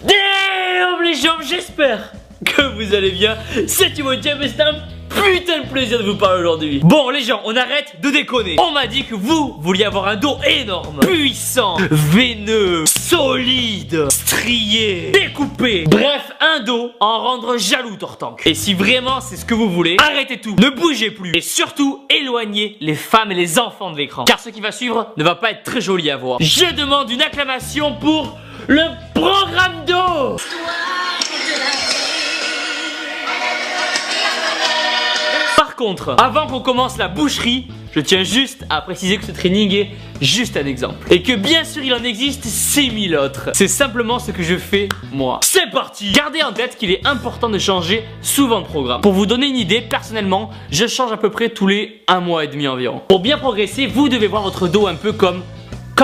Damn les jambes, j'espère que vous allez bien. C'est Timothée et c'est un putain de plaisir de vous parler aujourd'hui. Bon les gens, on arrête de déconner. On m'a dit que vous vouliez avoir un dos énorme, puissant, veineux, solide, strié, découpé. Bref, un dos à en rendre jaloux Tortank. Et si vraiment c'est ce que vous voulez, arrêtez tout, ne bougez plus. Et surtout, éloignez les femmes et les enfants de l'écran. Car ce qui va suivre ne va pas être très joli à voir. Je demande une acclamation pour le programme dos. Par contre, avant qu'on commence la boucherie, je tiens juste à préciser que ce training est juste un exemple. Et que bien sûr il en existe 6000 autres. C'est simplement ce que je fais moi. C'est parti. Gardez en tête qu'il est important de changer souvent de programme. Pour vous donner une idée, personnellement, je change à peu près tous les 1 mois et demi environ. Pour bien progresser, vous devez voir votre dos un peu comme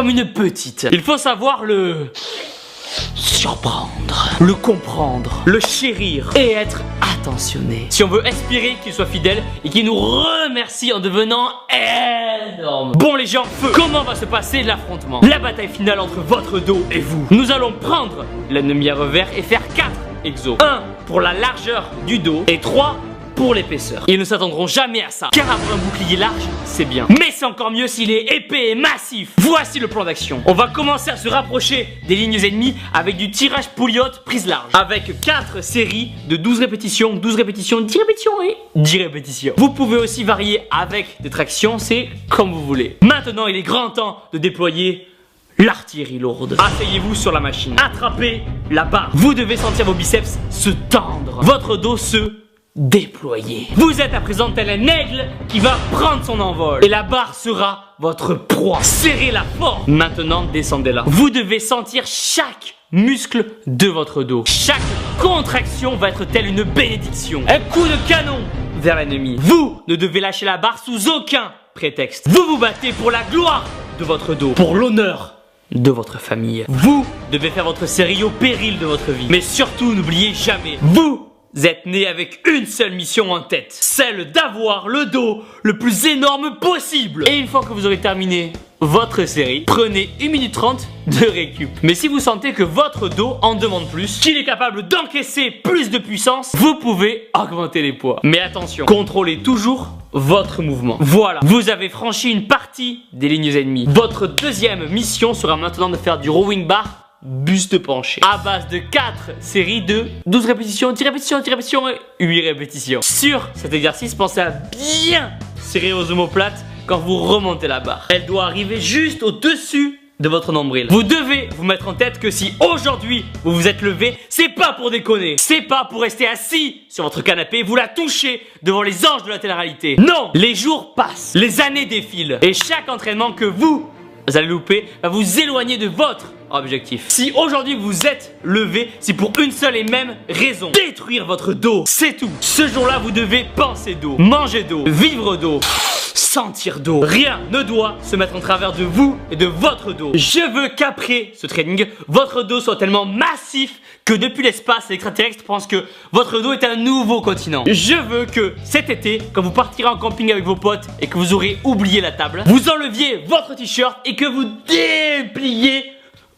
une petite. Il faut savoir le surprendre, le comprendre, le chérir et être attentionné. Si on veut aspirer qu'il soit fidèle et qu'il nous remercie en devenant énorme. Bon les gens, feu. Comment va se passer l'affrontement? La bataille finale entre votre dos et vous. Nous allons prendre l'ennemi à revers et faire 4 exos. 1 pour la largeur du dos et 3 pour l'épaisseur. Ils ne s'attendront jamais à ça, car avoir un bouclier large, c'est bien. Mais c'est encore mieux s'il est épais et massif. Voici le plan d'action. On va commencer à se rapprocher des lignes ennemies avec du tirage pouliote prise large. Avec 4 séries de 12 répétitions, 12 répétitions, 10 répétitions et 10 répétitions. Vous pouvez aussi varier avec des tractions, c'est comme vous voulez. Maintenant, il est grand temps de déployer l'artillerie lourde. Asseyez-vous sur la machine. Attrapez la barre. Vous devez sentir vos biceps se tendre. Votre dos se déployer. Vous êtes à présent tel un aigle qui va prendre son envol. Et la barre sera votre proie. Serrez-la fort. Maintenant, descendez-la. Vous devez sentir chaque muscle de votre dos. Chaque contraction va être telle une bénédiction. Un coup de canon vers l'ennemi. Vous ne devez lâcher la barre sous aucun prétexte. Vous vous battez pour la gloire de votre dos. Pour l'honneur de votre famille. Vous devez faire votre série au péril de votre vie. Mais surtout, n'oubliez jamais, vous êtes né avec une seule mission en tête, celle d'avoir le dos le plus énorme possible. Et une fois que vous aurez terminé votre série, prenez 1 minute 30 de récup. Mais si vous sentez que votre dos en demande plus, qu'il est capable d'encaisser plus de puissance, vous pouvez augmenter les poids. Mais attention, contrôlez toujours votre mouvement. Voilà, vous avez franchi une partie des lignes ennemies. Votre deuxième mission sera maintenant de faire du rowing bar buste penché à base de 4 séries de 12 répétitions, 10 répétitions, 10 répétitions et 8 répétitions. Sur cet exercice, pensez à bien serrer vos omoplates quand vous remontez la barre. Elle doit arriver juste au-dessus de votre nombril. Vous devez vous mettre en tête que si aujourd'hui vous vous êtes levé, c'est pas pour déconner, c'est pas pour rester assis sur votre canapé et vous la toucher devant les anges de la télé-réalité. Non, les jours passent, les années défilent et chaque entraînement que vous allez louper va vous éloigner de votre objectif. Si aujourd'hui vous êtes levé, c'est pour une seule et même raison: détruire votre dos. C'est tout. Ce jour-là, vous devez penser dos, manger dos, vivre dos, sentir dos. Rien ne doit se mettre en travers de vous et de votre dos. Je veux qu'après ce training, votre dos soit tellement massif que depuis l'espace, les extraterrestres pensent que votre dos est un nouveau continent. Je veux que cet été, quand vous partirez en camping avec vos potes et que vous aurez oublié la table, vous enleviez votre t-shirt et que vous dépliez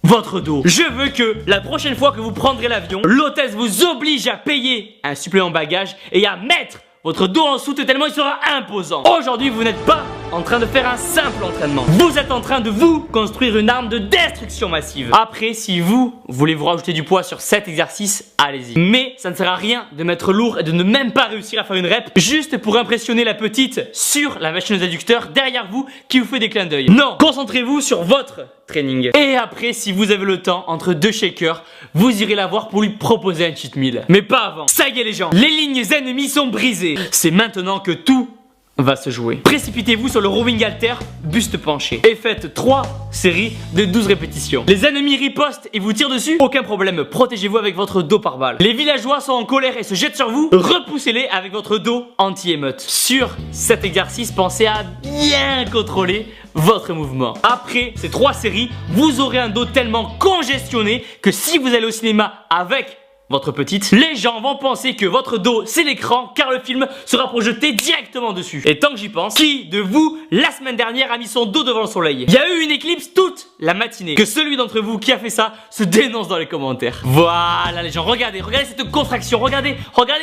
votre dos. Je veux que la prochaine fois que vous prendrez l'avion, l'hôtesse vous oblige à payer un supplément bagage et à mettre votre dos en soute tellement il sera imposant. Aujourd'hui, vous n'êtes pas en train de faire un simple entraînement. Vous êtes en train de vous construire une arme de destruction massive. Après, si vous voulez vous rajouter du poids sur cet exercice, allez-y. Mais ça ne sert à rien de mettre lourd et de ne même pas réussir à faire une rep juste pour impressionner la petite sur la machine aux adducteurs derrière vous qui vous fait des clins d'œil. Non, concentrez-vous sur votre training. Et après, si vous avez le temps, entre 2 shakers, vous irez la voir pour lui proposer un cheat meal. Mais pas avant. Ça y est les gens, les lignes ennemies sont brisées. C'est maintenant que tout va se jouer. Précipitez-vous sur le rowing halter buste penché et faites 3 séries de 12 répétitions. Les ennemis ripostent et vous tirent dessus, aucun problème, protégez-vous avec votre dos par balle. Les villageois sont en colère et se jettent sur vous, repoussez-les avec votre dos anti-émeute. Sur cet exercice, pensez à bien contrôler votre mouvement. Après ces 3 séries, vous aurez un dos tellement congestionné que si vous allez au cinéma avec votre petite, les gens vont penser que votre dos c'est l'écran car le film sera projeté directement dessus. Et tant que j'y pense, qui de vous la semaine dernière a mis son dos devant le soleil? Il y a eu une éclipse toute la matinée. Que celui d'entre vous qui a fait ça se dénonce dans les commentaires. Voilà les gens, regardez cette contraction, regardez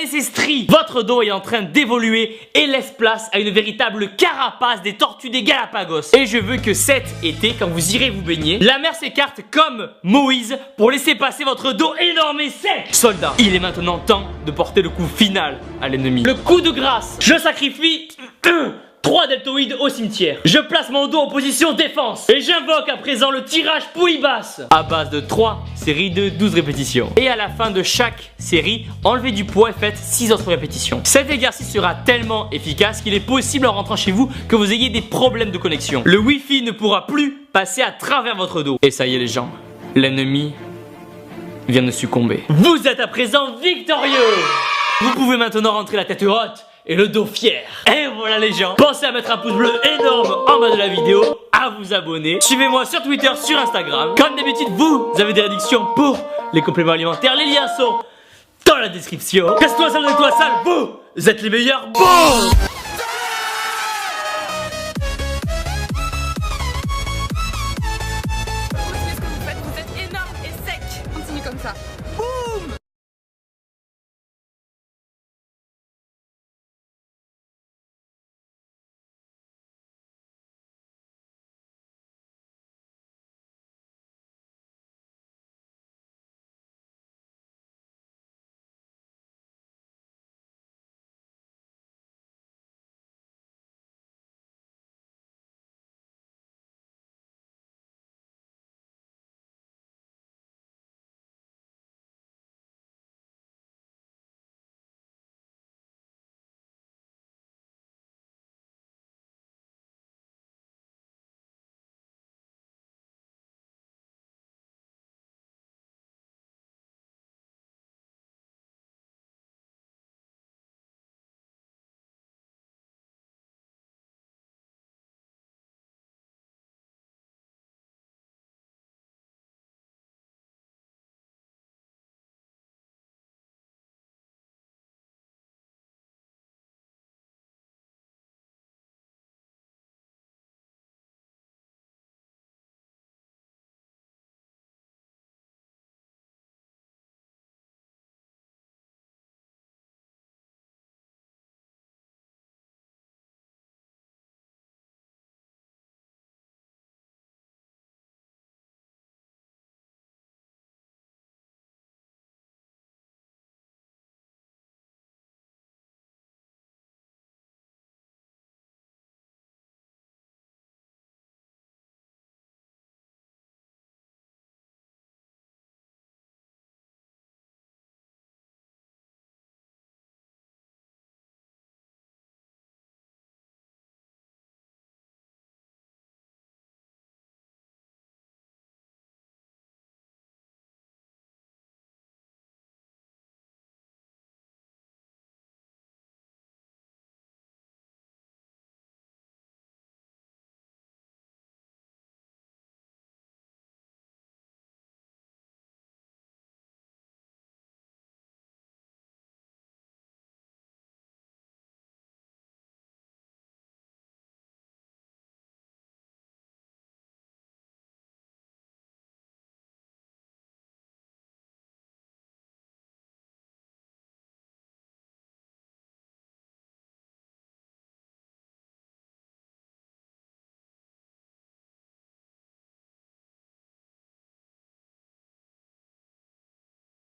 ces stries. Votre dos est en train d'évoluer et laisse place à une véritable carapace des tortues des Galapagos. Et je veux que cet été, quand vous irez vous baigner, la mer s'écarte comme Moïse pour laisser passer votre dos énorme et sec. Soldats, il est maintenant temps de porter le coup final à l'ennemi. Le coup de grâce. Je sacrifie 3 deltoïdes au cimetière. Je place mon dos en position défense. Et j'invoque à présent le tirage poulie basse. À base de 3 séries de 12 répétitions. Et à la fin de chaque série, enlevez du poids et faites 6 autres répétitions. Cet exercice sera tellement efficace qu'il est possible en rentrant chez vous que vous ayez des problèmes de connexion. Le Wi-Fi ne pourra plus passer à travers votre dos. Et ça y est les gens, l'ennemi vient de succomber. Vous êtes à présent victorieux. Vous pouvez maintenant rentrer la tête haute et le dos fier. Et voilà les gens, pensez à mettre un pouce bleu énorme en bas de la vidéo, à vous abonner. Suivez-moi sur Twitter, sur Instagram. Comme d'habitude, vous avez des réductions pour les compléments alimentaires. Les liens sont dans la description. Casse-toi sale de toi sale, vous êtes les meilleurs. Bon. Vous êtes énorme et sec. Continue comme ça.